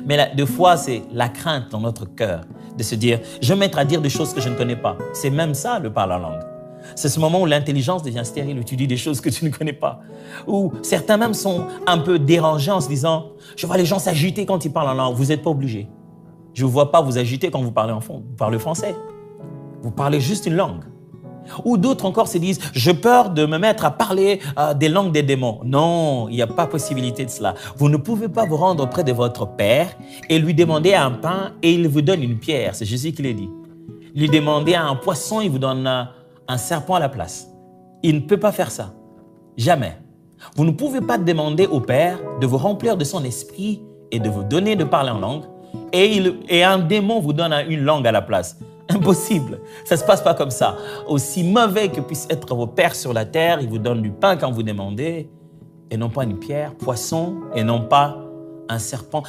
Mais des fois, c'est la crainte dans notre cœur de se dire, je vais me mettre à dire des choses que je ne connais pas. C'est même ça, le parler en langue. C'est ce moment où l'intelligence devient stérile, où tu dis des choses que tu ne connais pas. Où certains même sont un peu dérangés en se disant, je vois les gens s'agiter quand ils parlent en langue. Vous n'êtes pas obligé. Je ne vous vois pas vous agiter quand vous parlez vous parlez français. Vous parlez juste une langue. Ou d'autres encore se disent, j'ai peur de me mettre à parler des langues des démons. Non, il n'y a pas possibilité de cela. Vous ne pouvez pas vous rendre auprès de votre Père et lui demander un pain et il vous donne une pierre. C'est Jésus qui l'a dit. Lui demander un poisson, il vous donne un serpent à la place. Il ne peut pas faire ça. Jamais. Vous ne pouvez pas demander au Père de vous remplir de son esprit et de vous donner de parler en langue et un démon vous donne une langue à la place. Impossible. Ça ne se passe pas comme ça. Aussi mauvais que puissent être vos pères sur la terre, ils vous donnent du pain quand vous demandez et non pas une pierre, poisson et non pas un serpent.